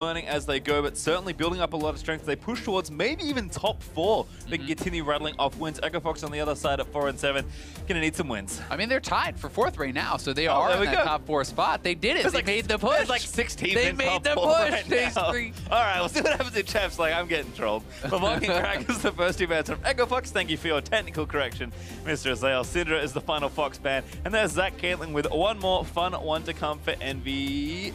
learning as they go, but certainly building up a lot of strength. They push towards maybe even top 4. They can continue rattling off wins. FOX on the other side at 4 and 7. Gonna need some wins. I mean, they're tied for 4th right now, so they are in that top 4 spot. They did it. They made the push. There's like 6 teams they in made top the 4 push. right now. All right, we'll see what happens in Chaps. Like, I'm getting trolled. Lavon and Crack is the first 2 bans from FOX. Thank you for your technical correction, Mr. Azael. Syndra is the final Fox ban. And there's Zach Caitlin with one more fun one to come for Envy.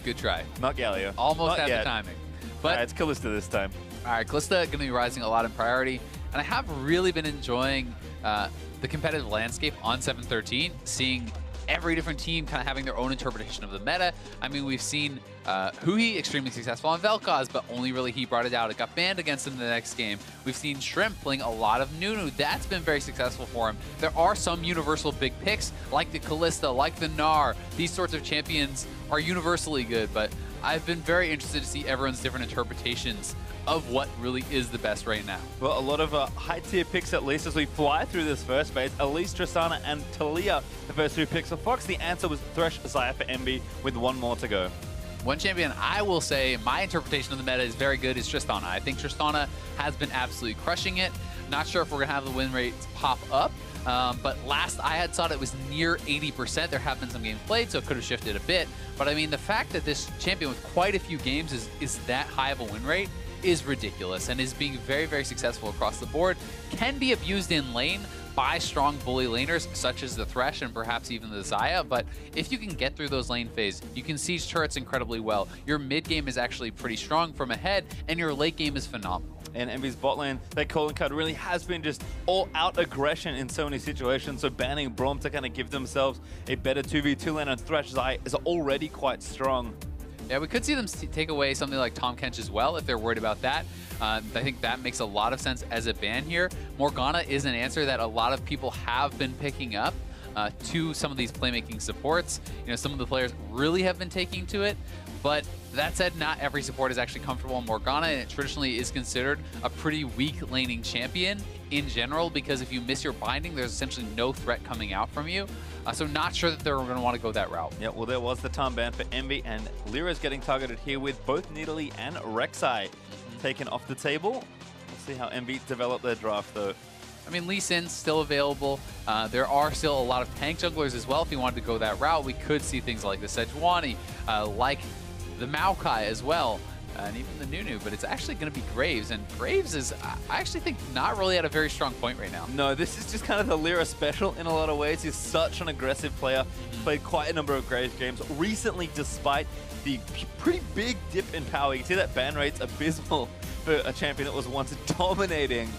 Good try. Not Galio. Almost Not had yet. the timing. But it's Kalista this time. All right, Kalista going to be rising a lot in priority. And I have really been enjoying the competitive landscape on 7-13, seeing every different team kind of having their own interpretation of the meta. I mean, we've seen Huhi extremely successful on Vel'Koz, but only really he brought it out. It got banned against him the next game. We've seen Shrimp playing a lot of Nunu. That's been very successful for him. There are some universal big picks, like the Kalista, like the Gnar. These sorts of champions are universally good, but I've been very interested to see everyone's different interpretations of what really is the best right now. Well, a lot of high-tier picks at least as we fly through this first phase. Elise, Tristana, and Taliyah, the first 2 picks for Fox. The answer was Thresh, Xayah for Envy with 1 more to go. One champion I will say my interpretation of the meta is very good is Tristana. I think Tristana has been absolutely crushing it. Not sure if we're going to have the win rates pop up. But last I had thought it was near 80%. There have been some games played, so it could have shifted a bit. But I mean, the fact that this champion with quite a few games is that high of a win rate is ridiculous and is being very, very successful across the board. Can be abused in lane by strong bully laners such as the Thresh and perhaps even the Xayah, but if you can get through those lane phase, you can siege turrets incredibly well. Your mid game is actually pretty strong from ahead, and your late game is phenomenal. And Envy's bot lane, that calling card really has been just all-out aggression in so many situations. So banning Braum to kind of give themselves a better 2v2 lane on Thresh Xayah is already quite strong. Yeah, we could see them take away something like Tahm Kench as well if they're worried about that. I think that makes a lot of sense as a ban here. Morgana is an answer that a lot of people have been picking up to some of these playmaking supports. You know, some of the players really have been taking to it, but that said, not every support is actually comfortable in Morgana, and it traditionally is considered a pretty weak laning champion in general, because if you miss your binding, there's essentially no threat coming out from you. So not sure that they're going to want to go that route. Yeah, well, there was the Tahm ban for Envy, and LirA is getting targeted here with both Nidalee and Rek'Sai taken off the table. We'll see how Envy develop their draft, though. I mean, Lee Sin's still available. There are still a lot of tank jugglers as well. If you wanted to go that route, we could see things like the Sejuani, like the Maokai as well, and even the Nunu, but it's actually going to be Graves, and Graves is, I actually think, not really at a very strong point right now. No, this is just kind of the LirA special in a lot of ways. He's such an aggressive player, played quite a number of Graves games recently, despite the pretty big dip in power. You can see that ban rate's abysmal for a champion that was once dominating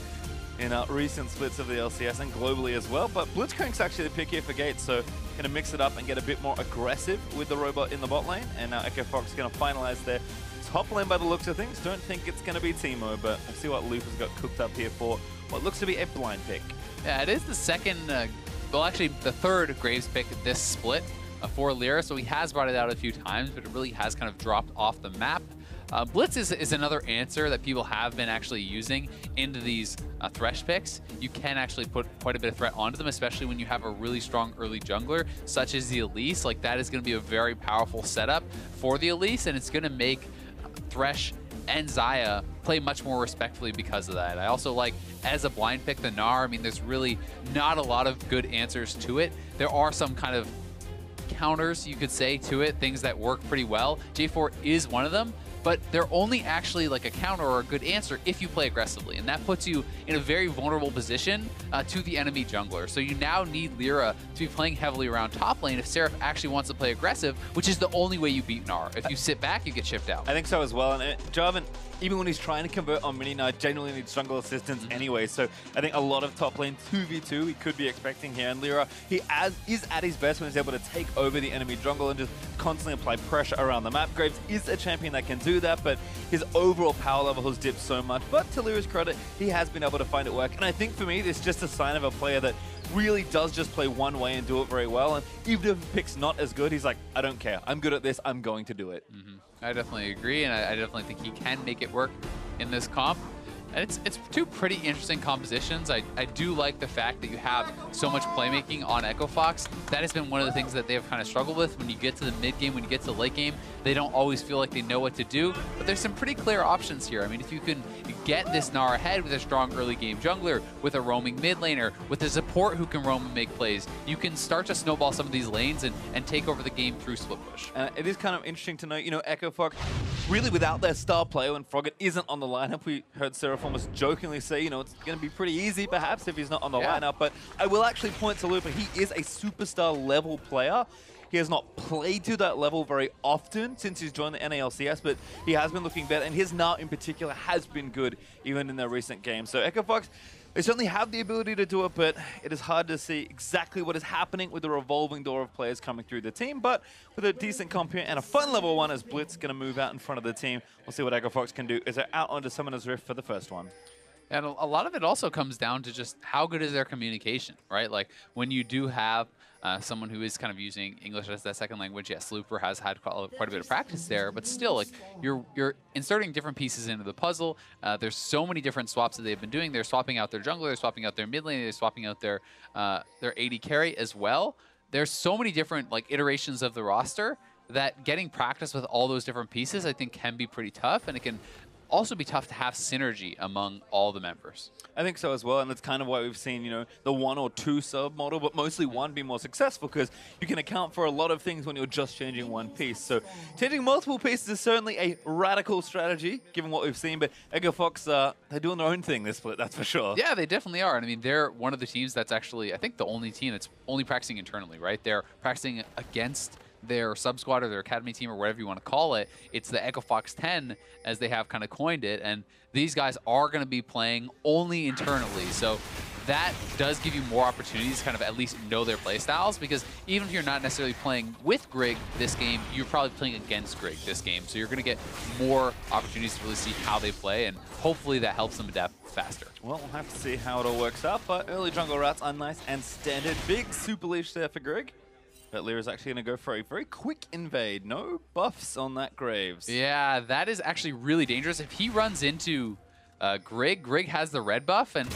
in recent splits of the LCS and globally as well. But Blitzcrank's actually the pick here for Gates, so going to mix it up and get a bit more aggressive with the robot in the bot lane. And now FOX going to finalize their top lane by the looks of things. Don't think it's going to be Teemo, but we'll see what Loop has got cooked up here for what looks to be a blind pick. Yeah, it is the second, well actually the third Graves pick this split for LirA, so he has brought it out a few times, but it really has kind of dropped off the map. Blitz is another answer that people have been actually using into these Thresh picks. You can actually put quite a bit of threat onto them, especially when you have a really strong early jungler, such as the Elise. Like, that is going to be a very powerful setup for the Elise, and it's going to make Thresh and Xayah play much more respectfully because of that. I also like, as a blind pick, the Gnar. I mean, there's really not a lot of good answers to it. There are some kind of counters, you could say, to it, things that work pretty well. J4 is one of them, but they're only actually like a counter or a good answer if you play aggressively, and that puts you in a very vulnerable position to the enemy jungler. So you now need LirA to be playing heavily around top lane if Seraph actually wants to play aggressive, which is the only way you beat Gnar. If you sit back, you get chipped out. I think so as well, and Jarvan, even when he's trying to convert on mini knight, genuinely needs jungle assistance anyway, so I think a lot of top lane 2v2 he could be expecting here, and LirA, he is at his best when he's able to take over the enemy jungle and just constantly apply pressure around the map. Graves is a champion that can do that, but his overall power level has dipped so much. But to LirA's credit, he has been able to find it work, and I think for me, it's just a sign of a player that really does just play one way and do it very well, and even if the pick's not as good, he's like, I don't care, I'm good at this, I'm going to do it. I definitely agree, and I definitely think he can make it work in this comp. And it's two pretty interesting compositions. I do like the fact that you have so much playmaking on Echo Fox. That has been one of the things that they've kind of struggled with. When you get to the mid game, when you get to the late game, they don't always feel like they know what to do. But there's some pretty clear options here. I mean, if you can get this Gnar ahead with a strong early game jungler, with a roaming mid laner, with a support who can roam and make plays, you can start to snowball some of these lanes and take over the game through split push. It is kind of interesting to note, you know, Echo Fox, really without their star player, when Frogget isn't on the lineup, we heard Seraph almost jokingly say, you know, it's going to be pretty easy perhaps if he's not on the lineup, but I will actually point to Lupa. He is a superstar level player. He has not played to that level very often since he's joined the NA LCS, but he has been looking better, and his Gnar in particular has been good even in their recent games. So Echo Fox, they certainly have the ability to do it, but it is hard to see exactly what is happening with the revolving door of players coming through the team. But with a decent comp here and a fun level one as Blitz going to move out in front of the team, we'll see what Echo Fox can do as they're out onto Summoner's Rift for the first one. And a lot of it also comes down to just how good is their communication, right? Like when you do have someone who is kind of using English as that second language, yes, Looper has had quite a bit of practice there, but still, like you're inserting different pieces into the puzzle. There's so many different swaps that they've been doing. They're swapping out their jungler, they're swapping out their mid lane, they're swapping out their AD carry as well. There's so many different like iterations of the roster that getting practice with all those different pieces, I think, can be pretty tough, and it can also be tough to have synergy among all the members. I think so as well, and that's kind of why we've seen, you know, the 1 or 2 sub model, but mostly 1 be more successful, because you can account for a lot of things when you're just changing one piece. So changing multiple pieces is certainly a radical strategy, given what we've seen, but Echo Fox, they're doing their own thing this split, that's for sure. Yeah, they definitely are. And I mean, they're one of the teams that's actually, I think, the only team that's only practicing internally, right? They're practicing against their sub-squad or their academy team or whatever you want to call it. It's the Echo Fox 10, as they have kind of coined it, and these guys are going to be playing only internally. So that does give you more opportunities to kind of at least know their play styles, because even if you're not necessarily playing with Grig this game, you're probably playing against Grig this game. So you're going to get more opportunities to really see how they play, and hopefully that helps them adapt faster. Well, we'll have to see how it all works out, but early jungle routes are nice and standard. Big super leash there for Grig. But LirA's actually going to go for a very quick invade. No buffs on that Graves. Yeah, that is actually really dangerous. If he runs into Grig, Grig has the red buff, and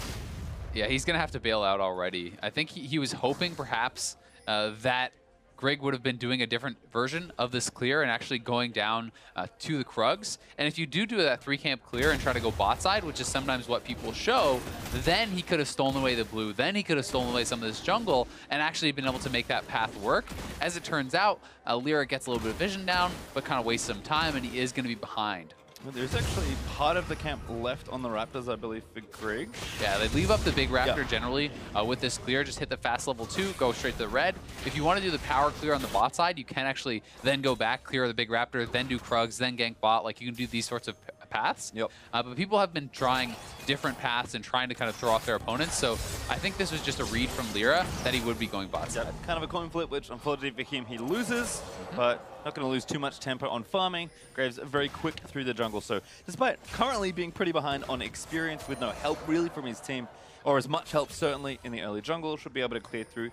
yeah, he's going to have to bail out already. I think he was hoping perhaps that Grig would have been doing a different version of this clear and actually going down to the Krugs. And if you do that 3-camp clear and try to go bot side, which is sometimes what people show, then he could have stolen away the blue, then he could have stolen away some of this jungle and actually been able to make that path work. As it turns out, LirA gets a little bit of vision down, but kind of wastes some time, and he is going to be behind. Well, there's actually part of the camp left on the Raptors, I believe, for Grig. Yeah, they leave up the big Raptor generally with this clear. Just hit the fast level 2, go straight to the red. If you want to do the power clear on the bot side, you can actually then go back, clear the big Raptor, then do Krugs, then gank bot. Like, you can do these sorts of paths. Yep. But people have been trying different paths and trying to kind of throw off their opponents. So I think this was just a read from LirA that he would be going bot side. Kind of a coin flip, which unfortunately for him, he loses, but not going to lose too much tempo on farming. Graves very quick through the jungle. So despite currently being pretty behind on experience with no help really from his team, or as much help certainly in the early jungle, should be able to clear through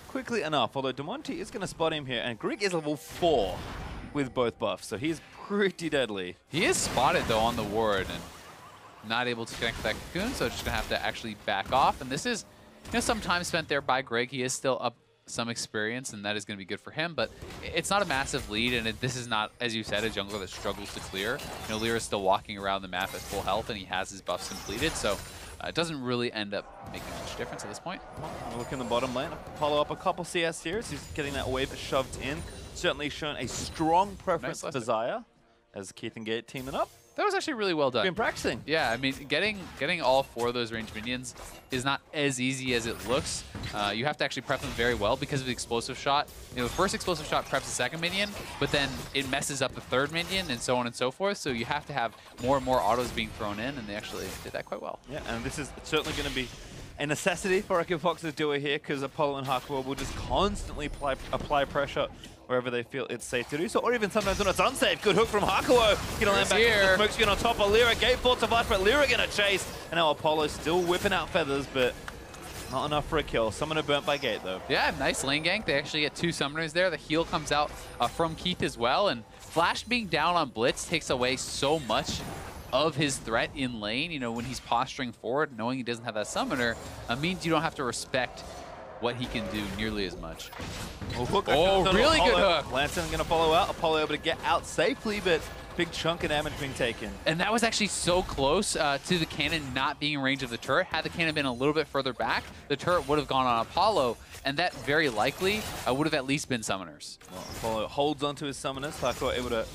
quickly enough. Although Damonte is going to spot him here, and Grig is level 4 with both buffs, so he's pretty deadly. He is spotted though on the ward and not able to connect that cocoon, so just going to have to actually back off. And this is, you know, some time spent there by Grig. He is still up some experience, and that is going to be good for him, but it's not a massive lead, and this is not, as you said, a jungler that struggles to clear. You know, LirA is still walking around the map at full health, and he has his buffs completed, so it doesn't really end up making much difference at this point. Well, look in the bottom lane, follow up a couple CS series. He's getting that wave shoved in. Certainly shown a strong preference for Xayah as Keith and Gate teaming up. That was actually really well done. Been practicing. Yeah, I mean, getting all 4 of those ranged minions is not as easy as it looks. You have to actually prep them very well because of the explosive shot. You know, the first explosive shot preps the second minion, but then it messes up the third minion and so on and so forth. So you have to have more and more autos being thrown in, and they actually did that quite well. Yeah, and this is certainly going to be a necessity for Echo Fox's duo here, because Apollo and Hakuho will just constantly apply pressure wherever they feel it's safe to do so, or even sometimes when it's unsafe. Good hook from Hakuho. Gonna land back into the smoke screen on top of LirA. Gate force survives, but LirA gonna chase. And now Apollo still whipping out feathers, but not enough for a kill. Summoner burnt by Gate, though. Yeah, nice lane gank. They actually get 2 summoners there. The heal comes out from Keith as well, and Flash being down on Blitz takes away so much of his threat in lane, you know, when he's posturing forward, knowing he doesn't have that summoner, means you don't have to respect what he can do nearly as much. Oh, really good hook. Lanson going to follow out. Apollo able to get out safely, but big chunk of damage being taken. And that was actually so close to the cannon not being in range of the turret. Had the cannon been a little bit further back, the turret would have gone on Apollo, and that very likely would have at least been summoners. Well, Apollo holds onto his summoners. Hakuho able to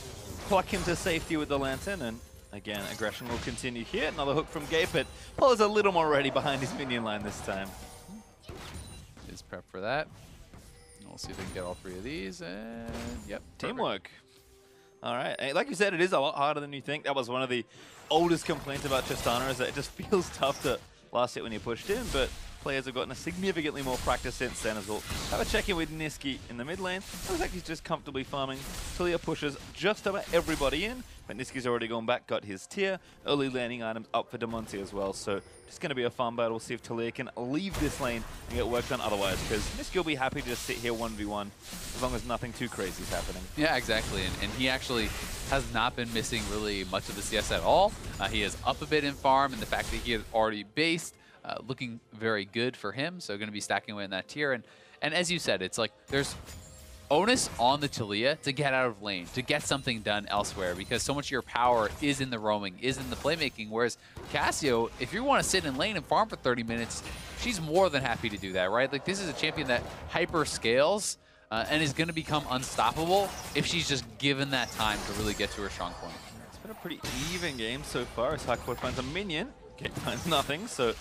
pluck him to safety with the Lantern, and again, aggression will continue here. Another hook from Gabe, but Apollo's a little more ready behind his minion line this time. Is prep for that. We'll see if we can get all three of these, and yep. Teamwork. All right, like you said, it is a lot harder than you think. That was one of the oldest complaints about Tristana, is that it just feels tough to last hit when you pushed in, but players have gotten a significantly more practice since then as well. Have a check-in with nisqy in the mid lane. Looks like he's just comfortably farming. Taliyah pushes just about everybody in, but nisqy's already gone back, got his tier. Early landing items up for Damonte as well, so just going to be a fun battle. We'll see if Taliyah can leave this lane and get work done otherwise, because nisqy will be happy to just sit here 1v1 as long as nothing too crazy is happening. Yeah, exactly, and he actually has not been missing really much of the CS at all. He is up a bit in farm, and the fact that he had already based, looking very good for him, so going to be stacking away in that tier. And as you said, it's like there's onus on the Taliyah to get out of lane, to get something done elsewhere, because so much of your power is in the roaming, is in the playmaking, whereas Cassio, if you want to sit in lane and farm for 30 minutes, she's more than happy to do that, right? Like, this is a champion that hyper scales and is going to become unstoppable if she's just given that time to really get to her strong point. It's been a pretty even game so far as Hakuho finds a minion. Gate finds nothing, so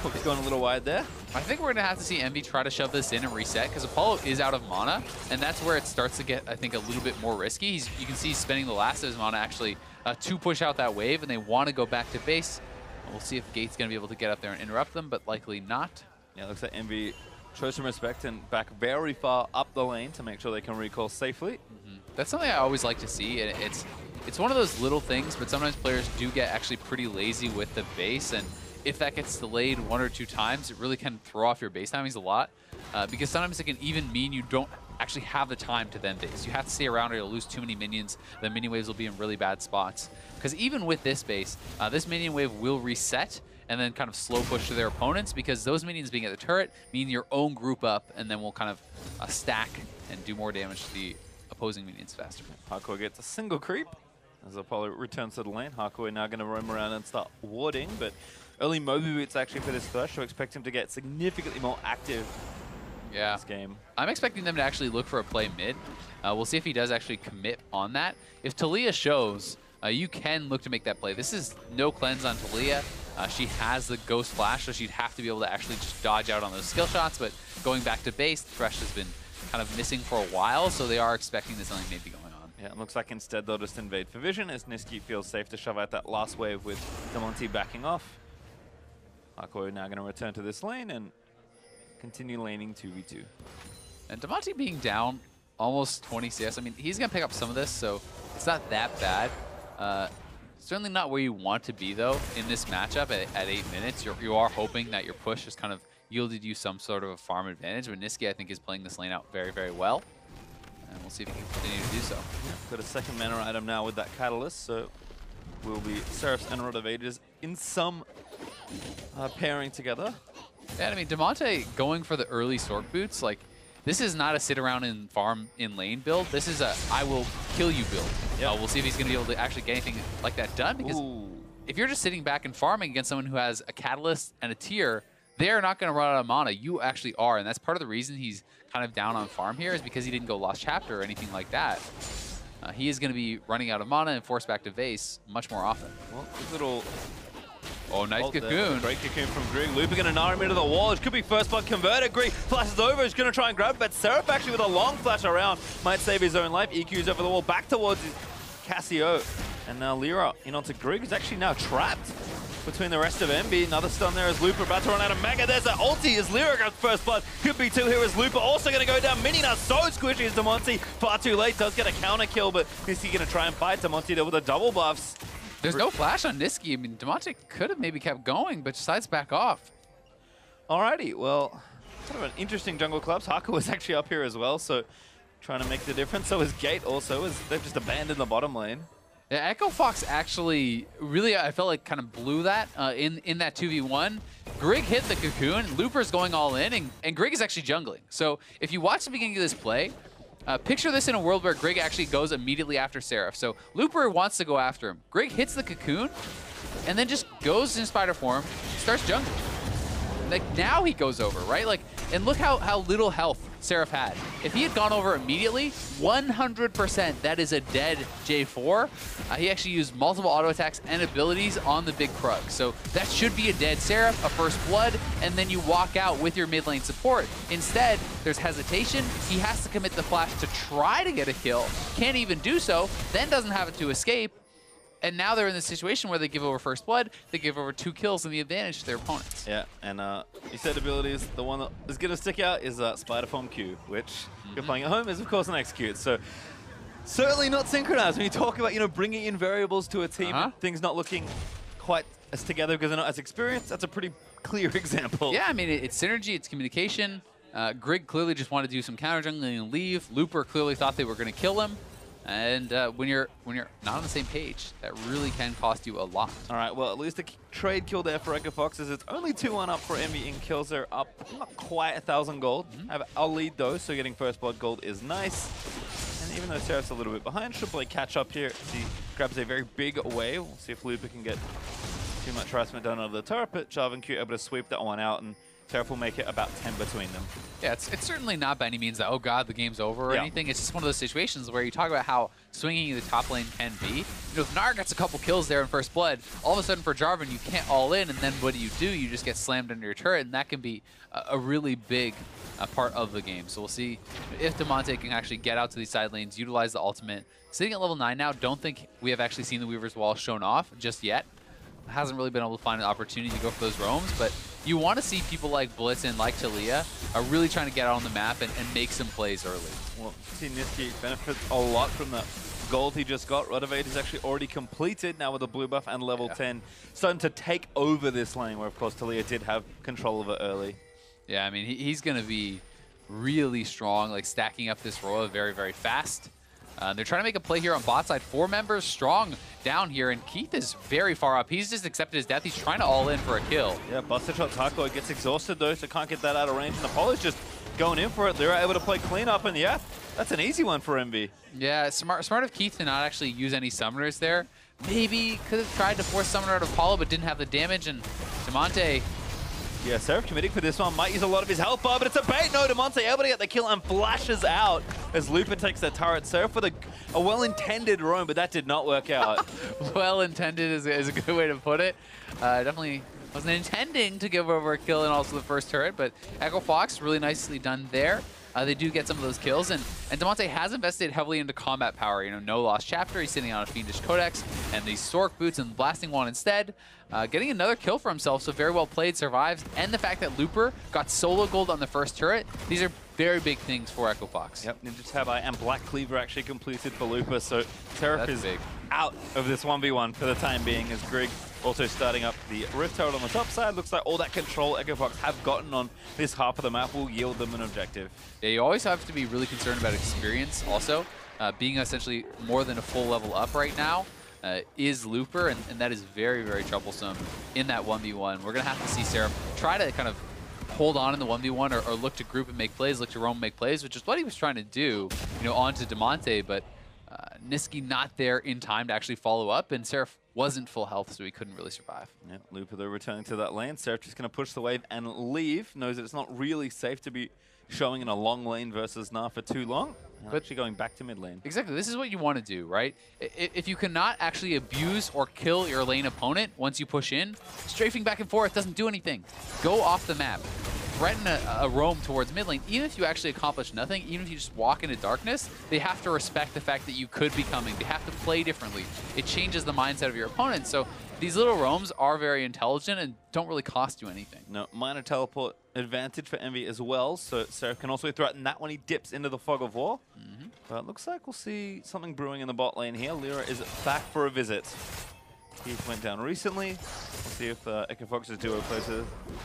hook's going a little wide there. I think we're going to have to see Envy try to shove this in and reset, because Apollo is out of mana, and that's where it starts to get, I think, a little bit more risky. You can see he's spending the last of his mana actually to push out that wave, and they want to go back to base. And we'll see if Gate's going to be able to get up there and interrupt them, but likely not. Yeah, it looks like Envy shows some respect and back very far up the lane to make sure they can recall safely. That's something I always like to see, and it's one of those little things, but sometimes players do get actually pretty lazy with the base, and if that gets delayed 1 or 2 times, it really can throw off your base timings a lot, because sometimes it can even mean you don't actually have the time to then base. You have to stay around or you'll lose too many minions. The minion waves will be in really bad spots. Because even with this base, this minion wave will reset and then kind of slow push to their opponents, because those minions being at the turret mean your own group up, and then will kind of stack and do more damage to the opposing minions faster. Hakuho gets a single creep as Apollo returns to the lane. Hakuho now going to roam around and start warding, but early Moby boots actually for this Thresh, so expect him to get significantly more active in this game. I'm expecting them to actually look for a play mid. We'll see if he does actually commit on that. If Taliyah shows, you can look to make that play. This is no cleanse on Taliyah. She has the Ghost Flash, so she'd have to be able to actually just dodge out on those skill shots, but going back to base, Thresh has been kind of missing for a while, so they are expecting this something maybe going on. Yeah, it looks like instead they'll just invade for vision as nisqy feels safe to shove out that last wave with Damonte backing off. Hakuho now going to return to this lane and continue laning 2v2. And Damonte being down almost 20 CS, I mean, he's going to pick up some of this, so it's not that bad. Certainly not where you want to be, though, in this matchup at 8 minutes. You are hoping that your push has kind of yielded you some sort of a farm advantage, but nisqy, I think, is playing this lane out very, very well. And we'll see if he can continue to do so. Yeah, got a second mana item now with that Catalyst, so will be Seraph's and Rod of Ages in some pairing together. Yeah, I mean, Damonte going for the early Sork boots, like, this is not a sit around and farm in lane build. This is a I will kill you build. Yep. We'll see if he's going to be able to actually get anything like that done, because if you're just sitting back and farming against someone who has a Catalyst and a tier, they're not going to run out of mana. You actually are, and that's part of the reason he's kind of down on farm here, is because he didn't go Lost Chapter or anything like that. He is going to be running out of mana and forced back to base much more often. Well, good little... Oh, nice cocoon. Great cocoon from Grig. Looper going to Gnar him into the wall. It could be first blood converted. Grig flashes over. He's going to try and grab it, but Seraph actually with a long flash around might save his own life. EQ's over the wall, back towards Cassio. And now LirA in onto Grig. He's actually now trapped between the rest of Envy. Another stun there as Looper about to run out of Mega. There's an ulti as LirA got first blood. Could be 2 here as Looper also going to go down. Mini now so squishy as Damonte. Far too late. Does get a counter kill, but is he going to try and fight Damonte there with the double buffs? There's no flash on nisqy. I mean, Damonte could have maybe kept going, but decides back off. Alrighty, well, kind of an interesting jungle collapse. Hakuho is actually up here as well, so trying to make the difference. So is Gate also, as they've just abandoned the bottom lane. Yeah, Echo Fox actually really, I felt like, kind of blew that in that 2v1. Grig hit the cocoon, Looper's going all in, and Grig is actually jungling. So if you watch the beginning of this play, picture this in a world where Grig actually goes immediately after Seraph. So Looper wants to go after him. Grig hits the cocoon, and then just goes in spider form, starts jungling. Like, now he goes over, right? Like, and look how little health Seraph had. If he had gone over immediately, 100% that is a dead J4. He actually used multiple auto attacks and abilities on the big Krug. So that should be a dead Seraph, a first blood, and then you walk out with your mid lane support. Instead, there's hesitation. He has to commit the flash to try to get a kill. Can't even do so, then doesn't have it to escape. And now they're in this situation where they give over first blood, they give over 2 kills and the advantage to their opponents. Yeah, and you said abilities, the one that is going to stick out is Spider Form Q, which if you're playing at home is of course an execute. So certainly not synchronized. When you talk about, you know, bringing in variables to a team, things not looking quite as together because they're not as experienced, that's a pretty clear example. Yeah, I mean, it's synergy, it's communication. Grig clearly just wanted to do some counter jungling and leave. Looper clearly thought they were going to kill him. And when you're not on the same page, that really can cost you a lot. All right, well, at least a trade kill there for Echo Fox is it's only 2-1 up for EnVy in kills. They're up not quite 1,000 gold. I'll lead though, so getting first blood gold is nice. And even though Seraph's a little bit behind, should play catch up here. He grabs a very big away. We'll see if Looper can get too much harassment done out of the turret, but Jarvan IV able to sweep that one out, and Seraph will make it about 10 between them. Yeah, it's certainly not by any means that, oh god, the game's over or anything. It's just one of those situations where you talk about how swinging the top lane can be. You know, if Gnar gets a couple kills there in first blood, all of a sudden for Jarvan, you can't all in, and then what do? You just get slammed under your turret, and that can be a really big part of the game. So we'll see if Damonte can actually get out to these side lanes, utilize the ultimate. Sitting at level 9 now, don't think we have actually seen the Weaver's Wall shown off just yet. Hasn't really been able to find an opportunity to go for those roams, but you want to see people like Blitz and like Taliyah are really trying to get out on the map and make some plays early. Well, see nisqy benefits a lot from the gold he just got. Rotovate is actually already completed now with a blue buff and level 10. Starting to take over this lane where, of course, Taliyah did have control of it early. Yeah, I mean, he's going to be really strong, like stacking up this Roa very, very fast. They're trying to make a play here on bot side. 4 members strong down here, and Keith is very far up. He's just accepted his death. He's trying to all in for a kill. Yeah, busted shot Hakuho gets exhausted though, so can't get that out of range. And Apollo's just going in for it. They're able to play clean up, and yeah, that's an easy one for EnVy. Yeah, smart of Keith to not actually use any summoners there. Maybe could have tried to force summoner out of Apollo, but didn't have the damage, and Damonte. Yeah, Seraph committing for this one. Might use a lot of his health bar, but it's a bait. No, Damonte able to get the kill and flashes out as Looper takes the turret. Seraph with a well-intended roam, but that did not work out. Well-intended is a good way to put it. Definitely wasn't intending to give over a kill and also the first turret, but Echo Fox really nicely done there. They do get some of those kills, and Damonte has invested heavily into combat power. You know, no lost chapter, he's sitting on a Fiendish Codex, and these Stork boots and blasting one instead. Getting another kill for himself, so very well played, survives, and the fact that Looper got solo gold on the first turret, these are very big things for Echo Fox. Yep, Ninja Tab and Black Cleaver actually completed for Looper, so Seraph is out of this 1v1 for the time being, as Grig also starting up the Rift turret on the top side. Looks like all that control Echo Fox have gotten on this half of the map will yield them an objective. Yeah, you always have to be really concerned about experience also. Being essentially more than a full level up right now is Looper, and that is very, very troublesome in that 1v1. We're going to have to see Seraph try to kind of hold on in the 1v1 or look to group and make plays, look to roam and make plays, which is what he was trying to do, you know, onto Damonte, but nisqy not there in time to actually follow up, and Seraph wasn't full health, so he couldn't really survive. Yeah, Looper though returning to that lane. Seraph just going to push the wave and leave. Knows that it's not really safe to be showing in a long lane versus Gnar for too long. But actually going back to mid lane. Exactly. This is what you want to do, right? If you cannot actually abuse or kill your lane opponent once you push in, strafing back and forth doesn't do anything. Go off the map. Threaten a roam towards mid lane. Even if you actually accomplish nothing, even if you just walk into darkness, they have to respect the fact that you could be coming. They have to play differently. It changes the mindset of your opponent. So these little roams are very intelligent and don't really cost you anything. No, minor teleport advantage for EnVy as well. So Seraph can also threaten that when he dips into the fog of war. But it looks like we'll see something brewing in the bot lane here. LirA is back for a visit. He went down recently. We'll see if Echo Fox's duo plays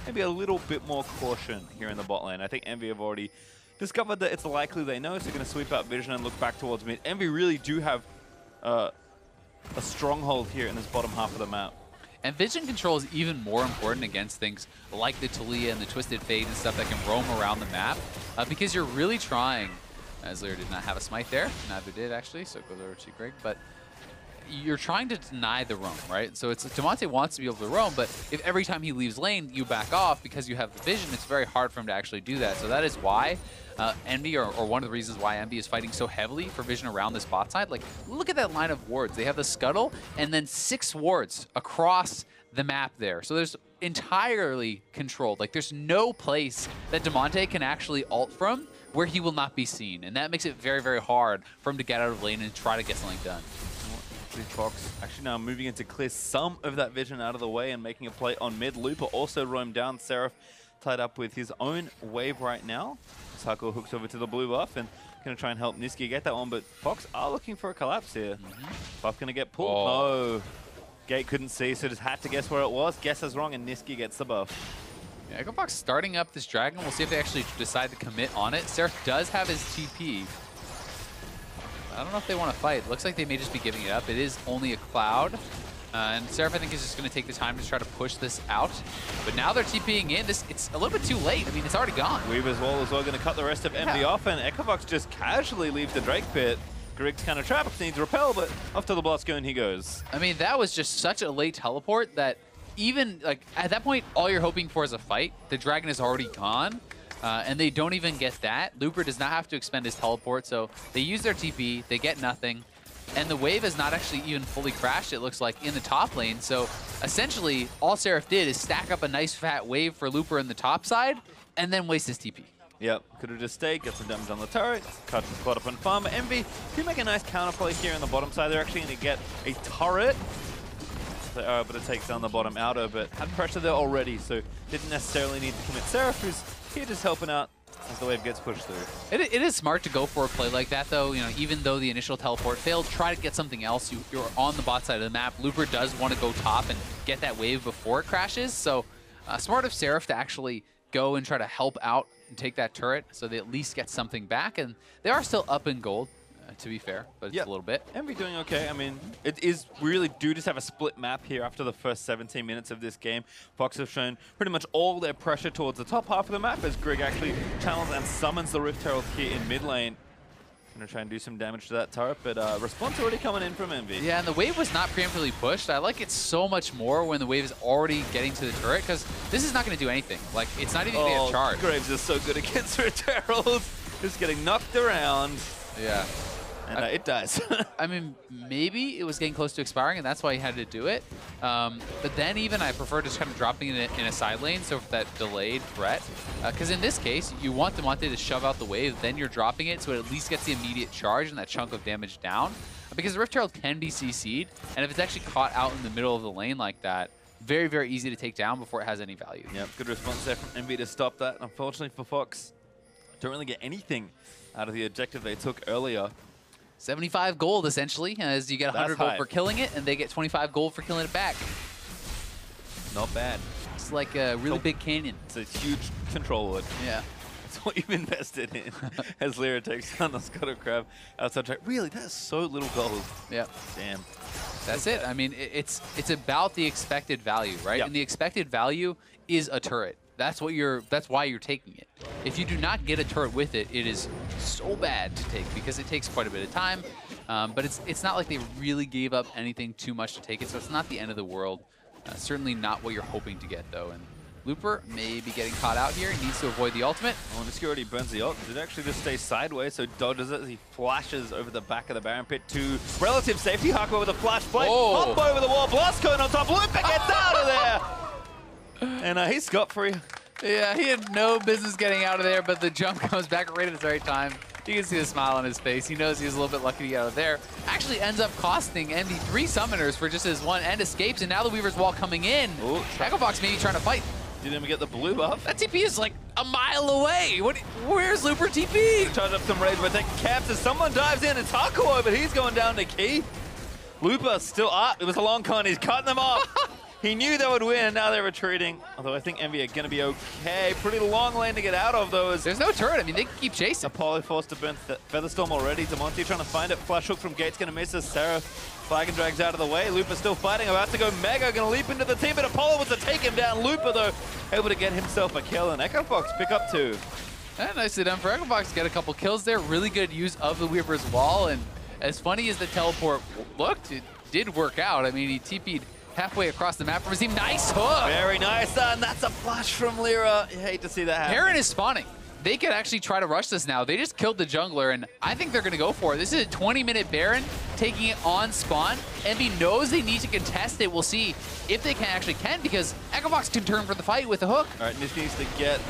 maybe a little bit more caution here in the bot lane. I think EnVy have already discovered that it's likely they know, so they're going to sweep out vision and look back towards mid. EnVy really do have a stronghold here in this bottom half of the map. And vision control is even more important against things like the Taliyah and the Twisted Fate and stuff that can roam around the map, because you're really trying, as LirA did not have a smite there, neither did actually, so it goes over to Grig, but you're trying to deny the roam, right? So it's Damonte wants to be able to roam, but if every time he leaves lane, you back off because you have the vision, it's very hard for him to actually do that. So that is why Envy, or one of the reasons why Envy is fighting so heavily for vision around this bot side. Like, look at that line of wards. They have the scuttle and then 6 wards across the map there. So there's entirely controlled. Like, there's no place that Damonte can actually ult from where he will not be seen. And that makes it very, very hard for him to get out of lane and try to get something done. Fox actually now moving in to clear some of that vision out of the way and making a play on mid. Looper also roamed down. Seraph tied up with his own wave right now. Hakuho hooks over to the blue buff and going to try and help nisqy get that one, but Fox are looking for a collapse here. Buff going to get pulled. Oh. No. Gate couldn't see, so just had to guess where it was. Guesses wrong, and nisqy gets the buff. Yeah, EchoFox starting up this dragon. We'll see if they actually decide to commit on it. Seraph does have his TP. I don't know if they want to fight. Looks like they may just be giving it up. It is only a cloud. And Seraph, I think, is just going to take the time to try to push this out. But now they're TPing in. It's a little bit too late. I mean, it's already gone. Weave as well going to cut the rest of EnVy off, and EchoFox just casually leaves the Drake pit. Grig's kind of trapped, needs repel, but off to the blast cone he goes. I mean, that was just such a late teleport that even, like, at that point, all you're hoping for is a fight. The dragon is already gone. And they don't even get that. Looper does not have to expend his teleport, so they use their TP, they get nothing. And the wave is not actually even fully crashed, it looks like, in the top lane. So essentially, all Seraph did is stack up a nice fat wave for Looper in the top side, and then waste his TP. Yep, could have just stayed, get some damage on the turret, cut the spot up on farm. EnVy do make a nice counterplay here on the bottom side. They're actually going to get a turret. They are able to take down the bottom outer, but had pressure there already, so didn't necessarily need to commit. Seraph, who's here just helping out as the wave gets pushed through. It is smart to go for a play like that, though. You know, even though the initial teleport failed, try to get something else. You're on the bot side of the map. Looper does want to go top and get that wave before it crashes, so smart of Seraph to actually go and try to help out and take that turret so they at least get something back. And they are still up in gold, to be fair, but it's a little bit. EnVy doing okay. I mean, it is really do just have a split map here after the first 17 minutes of this game. Fox have shown pretty much all their pressure towards the top half of the map as Grig actually channels and summons the Rift Herald here in mid lane. Gonna try and do some damage to that turret, but response already coming in from EnVy. Yeah, and the wave was not preemptively pushed. I like it so much more when the wave is already getting to the turret, because this is not going to do anything. Like, it's not even going to get charged. Graves is so good against Rift Herald. Just getting knocked around. Yeah. And it dies. I mean, maybe it was getting close to expiring, and that's why he had to do it. But then even I prefer just kind of dropping it in a side lane, so for that delayed threat. Because in this case, you want Damonte to shove out the wave, then you're dropping it, so it at least gets the immediate charge and that chunk of damage down. Because the Rift Herald can be CC'd, and if it's actually caught out in the middle of the lane like that, very, very easy to take down before it has any value. Yep, good response there from EnVy to stop that. Unfortunately for Fox, don't really get anything out of the objective they took earlier. 75 gold, essentially, as you get 100 gold for killing it, and they get 25 gold for killing it back. Not bad. It's like a really big canyon. It's a huge control wood. Yeah. It's what you've invested in. As LirA takes down the Scuttle Crab outside track. Really, that's so little gold. Yeah. Damn. That's it. I mean, it's about the expected value, right? Yep. And the expected value is a turret. That's why you're taking it. If you do not get a turret with it, it is so bad to take because it takes quite a bit of time. But it's not like they really gave up anything too much to take it, so it's not the end of the world. Certainly not what you're hoping to get, though. And Looper may be getting caught out here. He needs to avoid the ultimate. Oh, nisqy already burns the ult. Did actually just stay sideways, so dodges it as he flashes over the back of the Baron Pit to relative safety. Hakuho with a flash play. Hop over the wall. Blast cone on top. Looper gets out of there. And he's scot-free. Yeah, he had no business getting out of there, but the jump comes back right at the right time. You can see the smile on his face. He knows he's a little bit lucky to get out of there. Actually ends up costing EnVy 3 summoners for just his one and escapes, and now the Weaver's Wall coming in. EchoFox maybe trying to fight. Didn't even get the blue buff. That TP is like a mile away. Where's Looper TP? Charge up some rage by taking caps as someone dives in. It's Hakuho, but he's going down to Key. Looper still up. It was a long con. He's cutting them off. He knew they would win, and now they're retreating. Although I think Envy are going to be okay. Pretty long lane to get out of, though. There's no turret. I mean, they can keep chasing. Apollo forced to burn Featherstorm already. Damonte trying to find it. Flash hook from Gate's going to miss us. Seraph flag and drags out of the way. Looper still fighting. About to go Mega. Going to leap into the team, but Apollo wants to take him down. Looper, though, able to get himself a kill. And Echo Fox pick up 2. And nicely done for Echo Fox. Get a couple kills there. Really good use of the Weaver's Wall. And as funny as the teleport looked, it did work out. I mean, he TP'd halfway across the map from his team. Nice hook! Very nice, and that's a flash from LirA. You hate to see that happen. Herald is spawning. They could actually try to rush this now. They just killed the jungler, and I think they're going to go for it. This is a 20-minute Baron, taking it on spawn. Envy knows they need to contest it. We'll see if they can, because Echo Fox can turn for the fight with a hook. All right, nisqy needs to get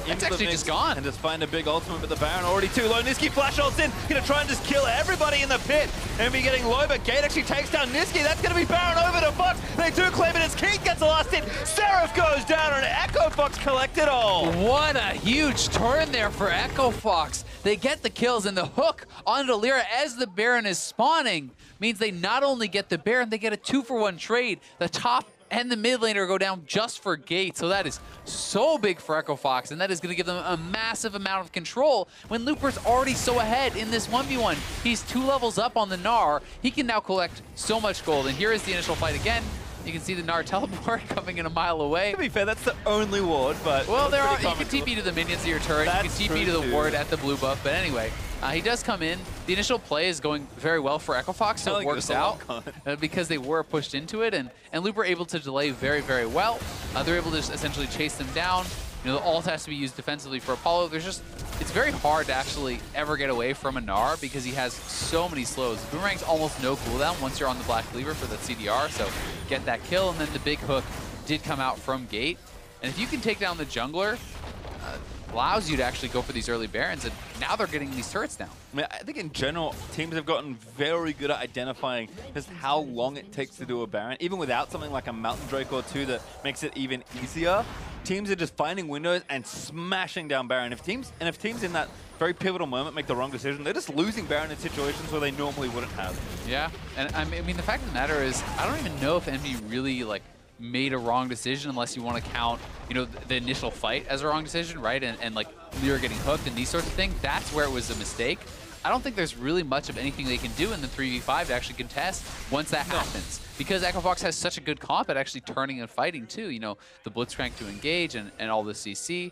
That's actually just gone. And just find a big ultimate, but the Baron already too low. nisqy flash ults in, gonna try and just kill everybody in the pit. Envy getting low, but Gate actually takes down nisqy. That's gonna be Baron over to Fox. They do claim it as King gets the last hit. Seraph goes down and Echo Fox collect it all. What a huge turn there for Echo Fox. They get the kills, and the hook onto LirA as the Baron is spawning means they not only get the Baron, they get a 2-for-1 trade. The top and the mid laner go down just for Gate, so that is so big for Echo Fox, and that is going to give them a massive amount of control when Looper's already so ahead in this 1v1. He's 2 levels up on the Gnar. He can now collect so much gold, and here is the initial fight again. You can see the Gnar teleport coming in a mile away. To be fair, that's the only ward, but... Well, there are, you can TP to the minions of your turret, That's you can TP to the true, ward at the blue buff, but anyway, he does come in. The initial play is going very well for Echo Fox, so it works out because they were pushed into it, and Looper able to delay very, very well. They're able to just essentially chase them down. You know, the ult has to be used defensively for Apollo. It's very hard to actually ever get away from a Gnar because he has so many slows. Boomerang's almost no cooldown once you're on the Black Cleaver for the CDR, so get that kill, and then the big hook did come out from Gate. And if you can take down the jungler, allows you to actually go for these early Barons, and now they're getting these turrets down. I mean, I think in general, teams have gotten very good at identifying just how long it takes to do a Baron. Even without something like a Mountain Drake or 2 that makes it even easier, teams are just finding windows and smashing down Baron. If teams in that very pivotal moment make the wrong decision, they're just losing Baron in situations where they normally wouldn't have. Yeah, and I mean, the fact of the matter is, I don't even know if Envy really, made a wrong decision unless you want to count, you know, the initial fight as a wrong decision, right? And like LirA getting hooked and these sorts of things, that's where it was a mistake. I don't think there's really much of anything they can do in the 3v5 to actually contest once that happens. Because Echo Fox has such a good comp at actually turning and fighting too. You know, the Blitzcrank to engage and all the CC.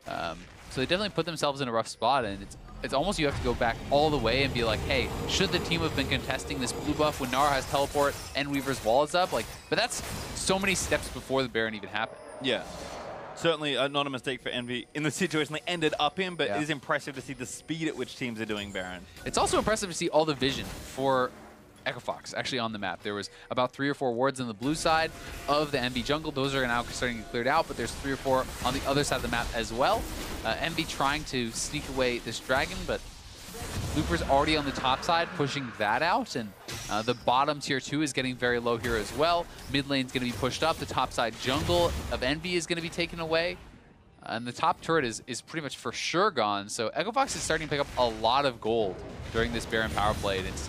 So they definitely put themselves in a rough spot, and it's almost you have to go back all the way and be like, hey, should the team have been contesting this blue buff when Gnar has teleport and Weaver's Wall is up? But that's so many steps before the Baron even happened. Yeah. Certainly not a mistake for Envy in the situation they ended up in, but yeah, it is impressive to see the speed at which teams are doing Baron. It's also impressive to see all the vision for Echo Fox actually on the map. There was about 3 or 4 wards on the blue side of the Envy jungle. Those are now starting to get cleared out, but there's 3 or 4 on the other side of the map as well. Envy trying to sneak away this dragon, but Looper's already on the top side, pushing that out, and the bottom tier 2 is getting very low here as well. Mid lane's going to be pushed up. The top side jungle of Envy is going to be taken away. And the top turret is pretty much for sure gone. So Echo Fox is starting to pick up a lot of gold during this Baron power play, and it's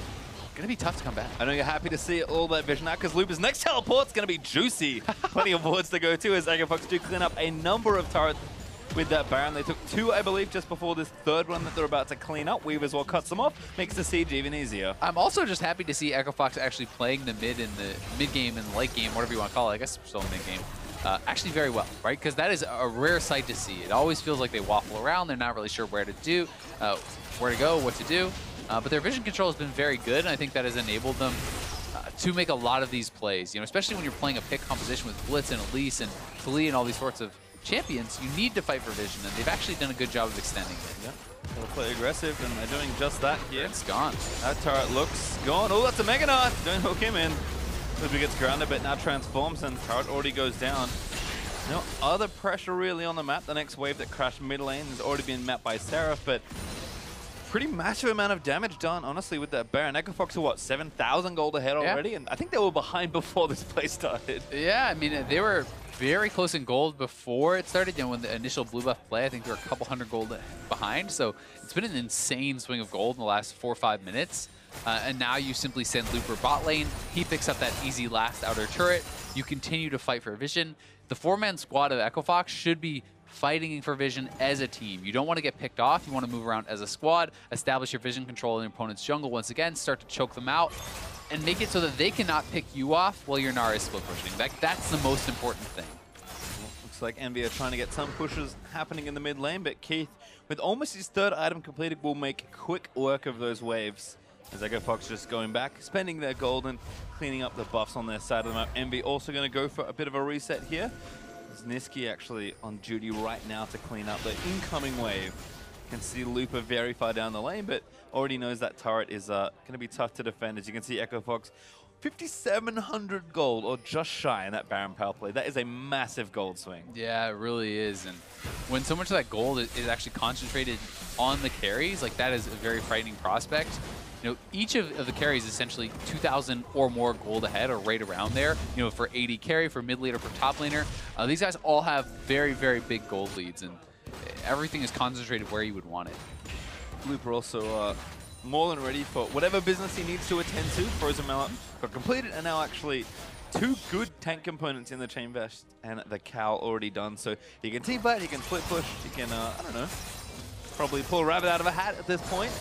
going to be tough to come back. I know you're happy to see all that vision out because Looper's next teleport's going to be juicy. Plenty of wards to go to as Echo Fox do clean up a number of turrets with that Baron. They took 2, I believe, just before this 3rd one that they're about to clean up. Weaver's Wall cuts them off, makes the siege even easier. I'm also just happy to see Echo Fox actually playing the mid in the mid game and the late game, whatever you want to call it. I guess still in mid game. Actually very well, right? Because that is a rare sight to see. It always feels like they waffle around. They're not really sure where to go, what to do. But their vision control has been very good, and I think that has enabled them to make a lot of these plays. You know, especially when you're playing a pick composition with Blitz and Elise and Taliyah and all these sorts of champions, you need to fight for vision, and they've actually done a good job of extending it. Yeah, they'll play aggressive, and they're doing just that here. It's gone. That turret looks gone. Oh, that's a Mega Gnar. Don't hook him in. Ludwig gets grounded, but now transforms, and turret already goes down. No other pressure really on the map. The next wave that crashed mid lane has already been met by Seraph, but pretty massive amount of damage done, honestly, with that Baron. Echo Fox are, what, 7,000 gold ahead already? Yeah. And I think they were behind before this play started. Yeah, I mean, they were very close in gold before it started. You know, when the initial blue buff play, I think they were a couple hundred gold behind. So it's been an insane swing of gold in the last 4 or 5 minutes. and now you simply send LirA bot lane. He picks up that easy last outer turret. You continue to fight for vision. The 4-man squad of Echo Fox should be fighting for vision as a team. You don't want to get picked off. You want to move around as a squad, establish your vision control in your opponent's jungle once again, start to choke them out, and make it so that they cannot pick you off while your Gnar is split pushing. That's the most important thing. Looks like Envy are trying to get some pushes happening in the mid lane, but Keith, with almost his 3rd item completed, will make quick work of those waves. As Echo Fox just going back, spending their gold and cleaning up the buffs on their side of the map. Envy also going to go for a bit of a reset here. There's nisqy actually on duty right now to clean up the incoming wave. You can see LirA very far down the lane, but already knows that turret is going to be tough to defend. As you can see, Echo Fox, 5,700 gold, or just shy in that Baron power play. That is a massive gold swing. Yeah, it really is. And when so much of that gold is actually concentrated on the carries, like that is a very frightening prospect. You know, each of the carries is essentially 2,000 or more gold ahead, or right around there. You know, for AD carry, for mid laner, for top laner. These guys all have very, very big gold leads, and everything is concentrated where you would want it. LirA also more than ready for whatever business he needs to attend to. Frozen Mallet got completed, and now actually 2 good tank components in the Chain Vest and the Cowl already done. So he can team fight, he can split push, he can, I don't know, probably pull a rabbit out of a hat at this point.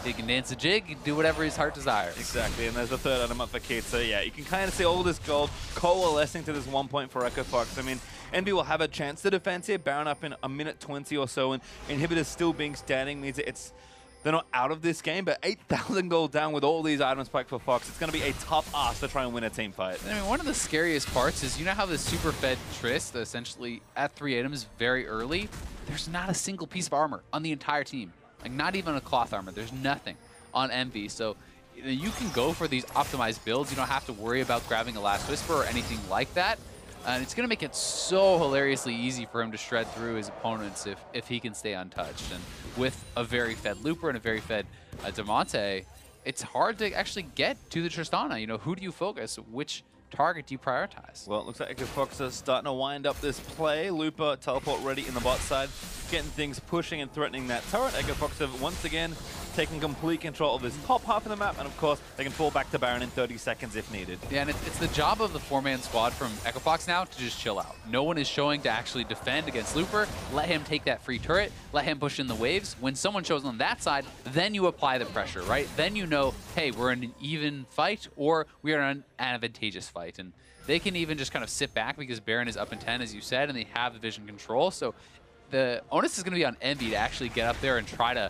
He can dance a jig, do whatever his heart desires. Exactly, and there's a 3rd item up for Keith. So yeah, you can kind of see all this gold coalescing to this 1 point for Echo Fox. I mean, Envy will have a chance to defend here. Baron up in a minute 20 or so, and Inhibitor still being standing means they're not out of this game, but 8,000 gold down with all these items packed for Fox. It's going to be a tough ask to try and win a team fight. I mean, one of the scariest parts is, you know how the super fed Trist, essentially at 3 items very early, there's not a single piece of armor on the entire team. Like, not even a cloth armor. There's nothing on Envy. So you can go for these optimized builds. You don't have to worry about grabbing a Last Whisper or anything like that. And it's going to make it so hilariously easy for him to shred through his opponents if he can stay untouched. And with a very fed LirA and a very fed Damonte, it's hard to actually get to the Tristana. You know, who do you focus? Which target do you prioritize? Well, it looks like Echo Fox is starting to wind up this play. LirA teleport ready in the bot side, getting things pushing and threatening that turret. Echo Fox have once again taking complete control of this top half of the map, and of course, they can fall back to Baron in 30 seconds if needed. Yeah, and it's the job of the 4-man squad from Echo Fox now to just chill out. No one is showing to actually defend against LirA. Let him take that free turret. Let him push in the waves. When someone shows on that side, then you apply the pressure, right? Then you know, hey, we're in an even fight, or we are in an advantageous fight. And they can even just kind of sit back because Baron is up in 10, as you said, and they have the vision control. So the onus is going to be on Envy to actually get up there and try to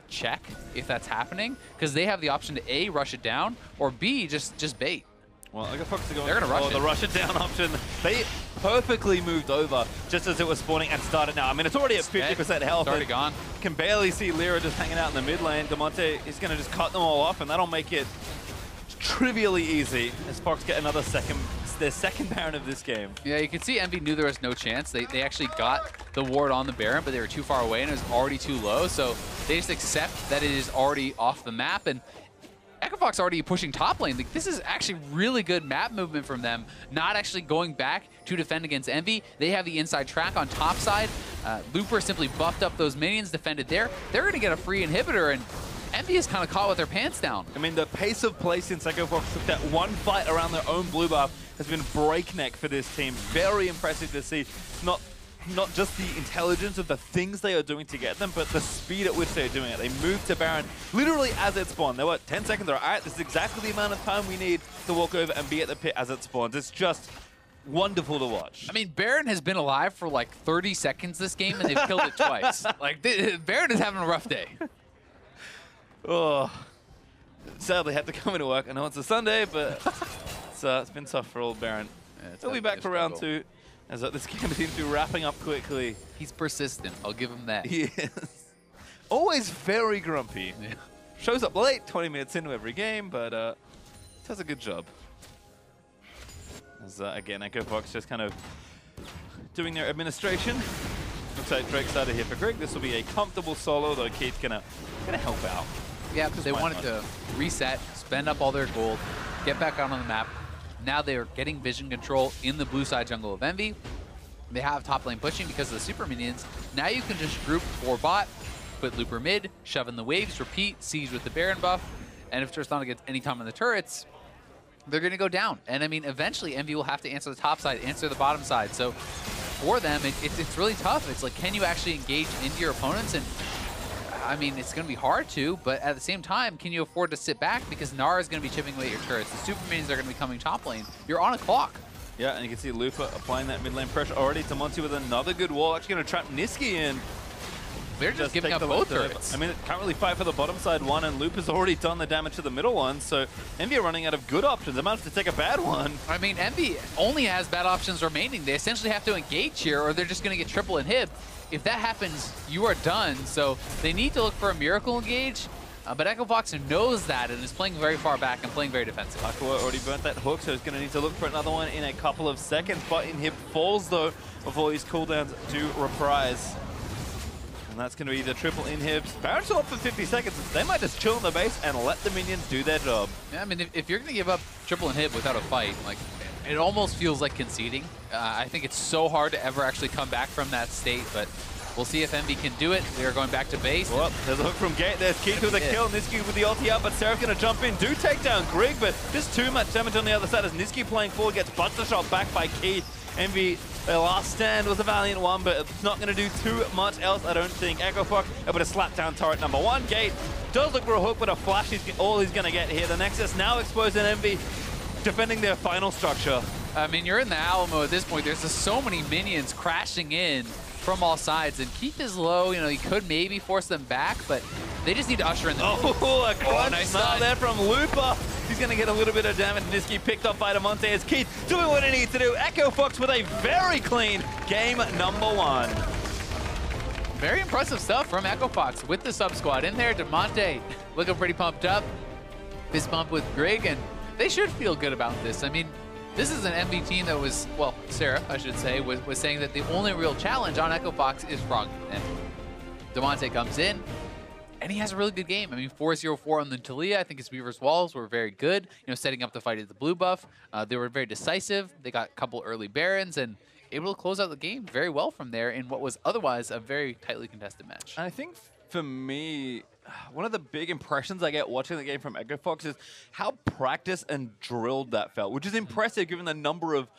check if that's happening, because they have the option to A, rush it down, or B, just bait. Well, Echo Fox are going They're gonna rush it. The rush it down option. They perfectly moved over just as it was spawning and started now. I mean, it's already at 50% health. It's already gone. Can barely see LirA just hanging out in the mid lane. Damonte is going to just cut them all off, and that'll make it trivially easy as Fox get their second Baron of this game. Yeah, you can see Envy knew there was no chance. They actually got the ward on the Baron, but they were too far away and it was already too low. So they just accept that it is already off the map. And Echo Fox already pushing top lane. Like, this is actually really good map movement from them, not actually going back to defend against Envy. They have the inside track on top side. LirA simply buffed up those minions, defended there. They're going to get a free inhibitor, and Envy is kind of caught with their pants down. I mean, the pace of play since Echo Fox took that one fight around their own blue buff has been breakneck for this team. Very impressive to see. Not just the intelligence of the things they are doing to get them, but the speed at which they're doing it. They moved to Baron literally as it spawned. They were 10 seconds. They're all right, this is exactly the amount of time we need to walk over and be at the pit as it spawns. It's just wonderful to watch. I mean, Baron has been alive for like 30 seconds this game, and they've killed it twice. Like, Baron is having a rough day. Oh, sadly had to come into work. I know it's a Sunday, but it's been tough for old Baron. Yeah, he'll be back for round 2. As this game seems to be wrapping up quickly. He's persistent. I'll give him that. He is. Always very grumpy. Yeah. Shows up late, 20 minutes into every game, but does a good job. As again, Echo Fox just kind of doing their administration. Looks like Drake started here for Grig. This will be a comfortable solo, though Keith's gonna help out. Yeah, they wanted to reset, spend up all their gold, get back out on the map. Now they are getting vision control in the blue side jungle of Envy. They have top lane pushing because of the super minions. Now you can just group 4 bot, put LirA mid, shove in the waves, repeat, siege with the Baron buff. And if Tristana gets any time on the turrets, they're going to go down. And I mean, eventually EnVy will have to answer the top side, answer the bottom side. So for them, it's really tough. It's like, can you actually engage into your opponents? And I mean, it's going to be hard to, but at the same time, can you afford to sit back? Because Gnar is going to be chipping away at your turrets. The super minions are going to be coming top lane. You're on a clock. Yeah, and you can see Lupa applying that mid lane pressure already. Damonte with another good wall, actually going to trap nisqy in. They're just giving up both turrets. I mean, it can't really fight for the bottom side one, and Lupa's already done the damage to the middle one, so EnVy are running out of good options. They might have to take a bad one. I mean, EnVy only has bad options remaining. They essentially have to engage here, or they're just going to get triple inhib. If that happens, you are done. So they need to look for a miracle engage, but EchoFox knows that and is playing very far back and playing very defensive. Hakuho already burnt that hook, so he's going to need to look for another one in a couple of seconds. But inhib falls, though, before these cooldowns do reprise. And that's going to be the triple inhibs. Baron's still up for 50 seconds. They might just chill in the base and let the minions do their job. Yeah, I mean, if you're going to give up triple inhib without a fight, like, it almost feels like conceding. I think it's so hard to ever actually come back from that state, but we'll see if EnVy can do it. They're going back to base. Well, there's a hook from Gate. There's Keith with a kill. nisqy with the ulti up, but Seraph going to jump in. Do take down Grig, but just too much damage on the other side as nisqy playing forward gets buster shot back by Keith. EnVy, their last stand was a valiant one, but it's not going to do too much else, I don't think. EchoFox able to slap down turret number one. Gate does look for a hook, but a flash is all he's going to get here. The Nexus now exposed in EnVy, defending their final structure. I mean, you're in the Alamo at this point. There's just so many minions crashing in from all sides, and Keith is low. You know, he could maybe force them back, but they just need to usher in the Oh, a crunch nice start there from Lupa. He's going to get a little bit of damage. nisqy picked up by Damonte as Keith doing what he needs to do. EchoFox with a very clean game number one. Very impressive stuff from EchoFox with the sub squad in there. Damonte looking pretty pumped up. Fist bump with Grig, and they should feel good about this. I mean, this is an EnVy team that was, well, Seraph, I should say, was saying that the only real challenge on EchoFox is Frog. And Damonte comes in, and he has a really good game. I mean, 4-0-4 on the Taliyah. I think his Weaver's Walls were very good, you know, setting up the fight at the blue buff. They were very decisive. They got a couple early Barons, and able to close out the game very well from there in what was otherwise a very tightly contested match. I think for me, one of the big impressions I get watching the game from EchoFox is how practiced and drilled that felt, which is impressive given the number of,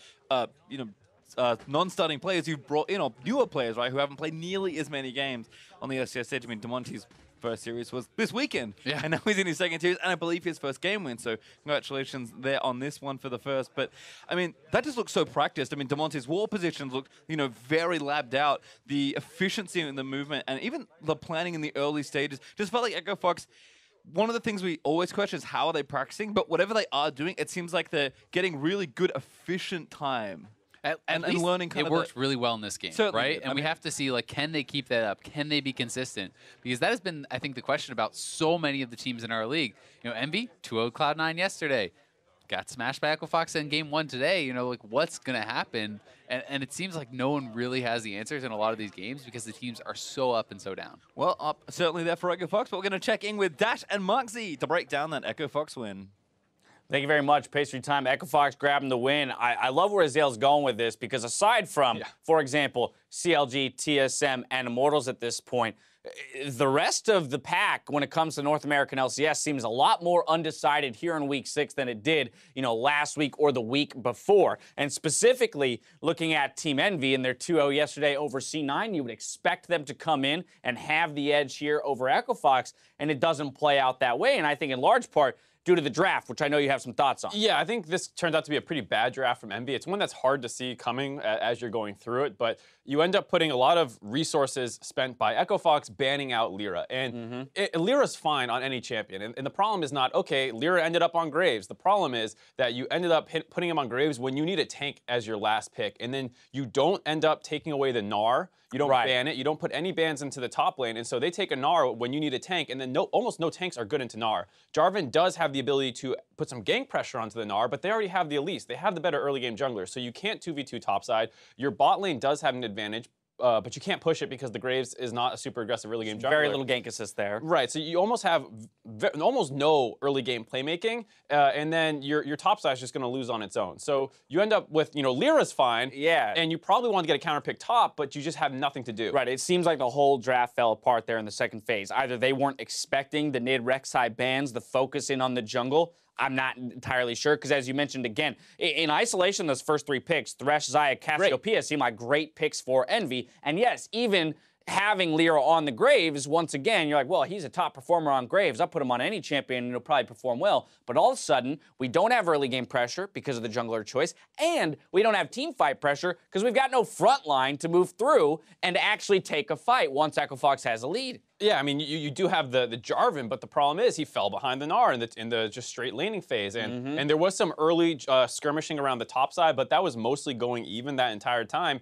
non-starting players you've brought in, or newer players, right, who haven't played nearly as many games on the LCS stage. I mean, Damonte's first series was this weekend, and now he's in his second series, and I believe his first game win, so congratulations there on this one for the first. But, I mean, that just looks so practiced. I mean, Damonte's wall positions looked, you know, very labbed out. The efficiency in the movement, and even the planning in the early stages, just felt like EchoFox. One of the things we always question is how are they practicing, but whatever they are doing, it seems like they're getting really good, efficient time. And learning kind it of works really well in this game, right? And we have to see, like, can they keep that up? Can they be consistent? Because that has been, I think, the question about so many of the teams in our league. You know, EnVy, 2-0 Cloud9 yesterday. Got smashed by EchoFox in game one today. You know, like, what's going to happen? And it seems like no one really has the answers in a lot of these games because the teams are so up and so down. Well, up certainly there for EchoFox, but we're going to check in with Dash and Marksy to break down that EchoFox win. Thank you very much, PastryTime. EchoFox grabbing the win. I love where Azael's going with this because aside from, for example, CLG, TSM, and Immortals at this point, the rest of the pack when it comes to North American LCS seems a lot more undecided here in Week 6 than it did, you know, last week or the week before. And specifically, looking at Team EnVy and their 2-0 yesterday over C9, you would expect them to come in and have the edge here over EchoFox, and it doesn't play out that way. And I think in large part, due to the draft, which I know you have some thoughts on. Yeah, I think this turns out to be a pretty bad draft from EnVy. It's one that's hard to see coming as you're going through it, but you end up putting a lot of resources spent by EchoFox banning out LirA. And LirA's fine on any champion. And the problem is not, okay, LirA ended up on Graves. The problem is that you ended up putting him on Graves when you need a tank as your last pick. And then you don't end up taking away the Gnar. You don't ban it. You don't put any bans into the top lane. And so they take a Gnar when you need a tank, and then almost no tanks are good into Gnar. Jarvan does have the ability to put some gank pressure onto the Gnar, but they already have the Elise. They have the better early game jungler, so you can't 2v2 topside. Your bot lane does have an advantage, but you can't push it because the Graves is not a super aggressive early game jungler. Very little gank assist there. Right, so you almost have almost no early game playmaking, and then your top side is just going to lose on its own. So you end up with, LirA's fine, yeah, and you probably want to get a counter pick top, but you just have nothing to do. Right, it seems like the whole draft fell apart there in the second phase. Either they weren't expecting the mid Rek'Sai bans, the focus in on the jungle. I'm not entirely sure, because as you mentioned again, in isolation, those first 3 picks, Thresh, Xayah, Cassiopeia, seem like great picks for Envy. And yes, even having LirA on the Graves, once again, you're like, well, he's a top performer on Graves. I'll put him on any champion and he'll probably perform well. But all of a sudden, we don't have early game pressure because of the jungler choice, and we don't have team fight pressure because we've got no front line to move through and actually take a fight once EchoFox has a lead. Yeah, I mean, you do have the Jarvan, but the problem is he fell behind the Gnar in the just straight laning phase. And there was some early skirmishing around the top side, but that was mostly going even that entire time,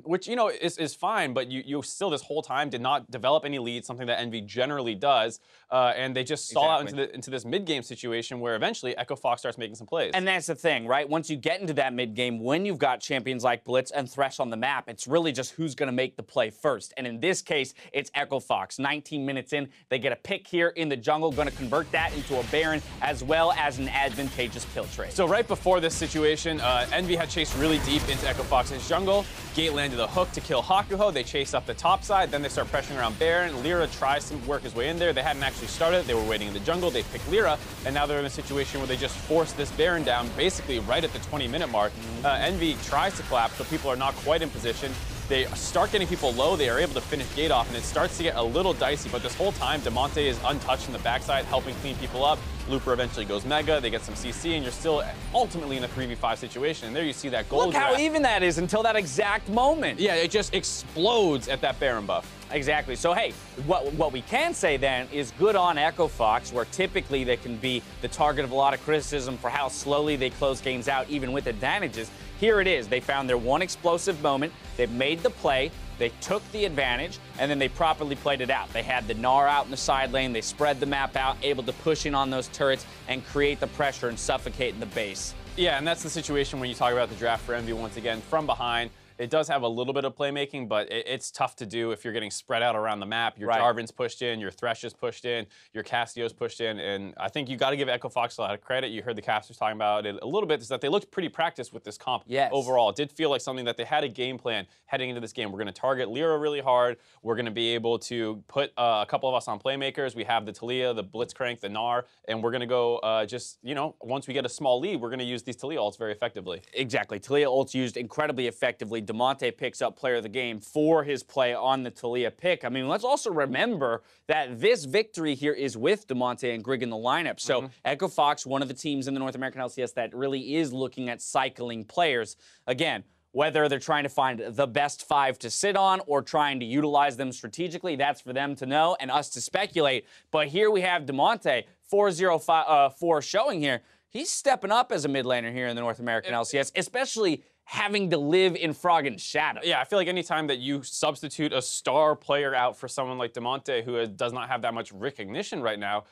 which, is fine, but you still this whole time did not develop any leads, something that Envy generally does, and they just stall out into this mid-game situation where eventually EchoFox starts making some plays. And that's the thing, right? Once you get into that mid-game, when you've got champions like Blitz and Thresh on the map, it's really just who's going to make the play first. And in this case, it's EchoFox. 19 minutes in, they get a pick here in the jungle, going to convert that into a Baron as well as an advantageous kill trade. So right before this situation, Envy had chased really deep into EchoFox's jungle. Gate landed a hook to kill Hakuho. They chase up the top side, then they start pressuring around Baron. LirA tries to work his way in there. They hadn't actually started. They were waiting in the jungle. They picked LirA, and now they're in a situation where they just forced this Baron down basically right at the 20-minute mark. Envy tries to collapse, but people are not quite in position. They start getting people low. They are able to finish Gate off, and it starts to get a little dicey. But this whole time, Damonte is untouched in the backside, helping clean people up. Looper eventually goes Mega. They get some CC, and you're still ultimately in a 3v5 situation. And there you see that gold Look how even that is until that exact moment. Yeah, it just explodes at that Baron buff. Exactly. So, hey, what we can say then is good on EchoFox, where typically they can be the target of a lot of criticism for how slowly they close games out, even with advantages. Here it is. They found their one explosive moment. They've made the play. They took the advantage, and then they properly played it out. They had the Gnar out in the side lane. They spread the map out, able to push in on those turrets and create the pressure and suffocate in the base. Yeah, and that's the situation when you talk about the draft for Envy once again. From behind, it does have a little bit of playmaking, but it's tough to do if you're getting spread out around the map. Your Jarvan's pushed in, your Thresh is pushed in, your Cassio's pushed in, and I think you got to give EchoFox a lot of credit. You heard the casters talking about it a little bit, is that they looked pretty practiced with this comp overall. It did feel like something that they had a game plan heading into this game. We're going to target LirA really hard. We're going to be able to put a couple of us on playmakers. We have the Taliyah, the Blitzcrank, the Gnar, and we're going to go once we get a small lead, we're going to use these Taliyah ults very effectively. Exactly. Taliyah ults used incredibly effectively. Damonte picks up player of the game for his play on the Taliyah pick. I mean, let's also remember that this victory here is with Damonte and Grig in the lineup. So EchoFox, one of the teams in the North American LCS that really is looking at cycling players. Again, whether they're trying to find the best 5 to sit on or trying to utilize them strategically, that's for them to know and us to speculate. But here we have Damonte, 4-0-4 showing here. He's stepping up as a mid laner here in the North American LCS, especially having to live in Froggen's shadow. Yeah, I feel like anytime that you substitute a star player out for someone like Damonte, who does not have that much recognition right now,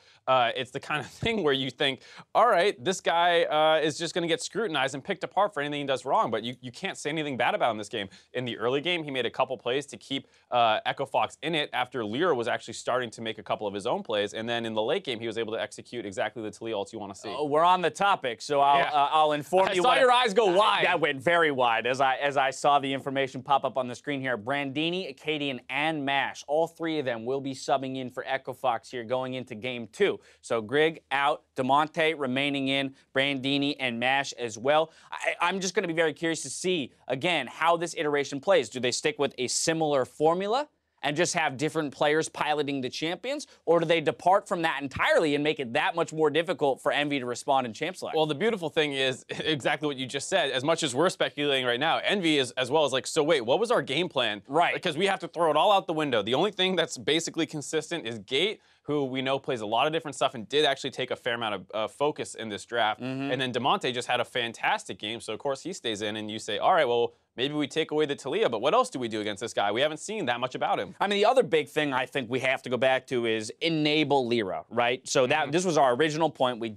it's the kind of thing where you think, all right, this guy is just going to get scrutinized and picked apart for anything he does wrong, but you can't say anything bad about him in this game. In the early game, he made a couple plays to keep EchoFox in it after LirA was actually starting to make a couple of his own plays, and then in the late game, he was able to execute exactly the Taliyah ults you want to see. We're on the topic, so I'll inform you. I saw your eyes go wide. That went very wide as I saw the information pop up on the screen here. Brandini, Acadian, and Mash, all 3 of them will be subbing in for EchoFox here going into game 2. So Grig out, Damonte remaining in, Brandini and Mash as well. I'm just going to be very curious to see, again, how this iteration plays. Do they stick with a similar formula and just have different players piloting the champions? Or do they depart from that entirely and make it that much more difficult for Envy to respond in champ select? Well, the beautiful thing is exactly what you just said. As much as we're speculating right now, Envy is as well as like, so wait, what was our game plan? Right. Because we have to throw it all out the window. The only thing that's basically consistent is Gate, who we know plays a lot of different stuff and did actually take a fair amount of focus in this draft. And then Damonte just had a fantastic game, so of course he stays in, and you say, all right, well, maybe we take away the Taliyah, but what else do we do against this guy? We haven't seen that much about him. I mean, the other big thing I think we have to go back to is enable LirA, right? So that this was our original point. We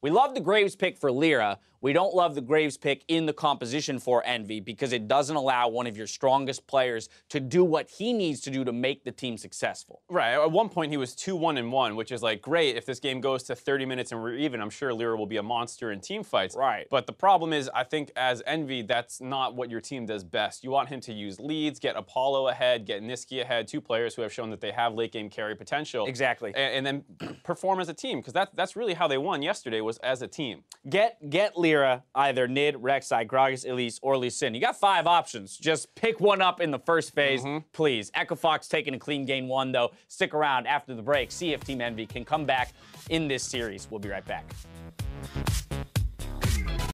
We love the Graves pick for LirA. We don't love the Graves pick in the composition for Envy because it doesn't allow one of your strongest players to do what he needs to do to make the team successful. Right. At one point, he was 2-1-1, which is like, great. If this game goes to 30 minutes and we're even, I'm sure LirA will be a monster in team fights. Right. But the problem is, I think as Envy, that's not what your team does best. You want him to use leads, get Apollo ahead, get nisqy ahead, 2 players who have shown that they have late game carry potential. Exactly. And then perform as a team, because that's really how they won yesterday, was as a team. Get LirA, either Nid, Rek'Sai, Gragas, Elise, or Lee Sin. You got 5 options. Just pick one up in the first phase, please. EchoFox taking a clean game 1, though. Stick around after the break. See if Team Envy can come back in this series. We'll be right back.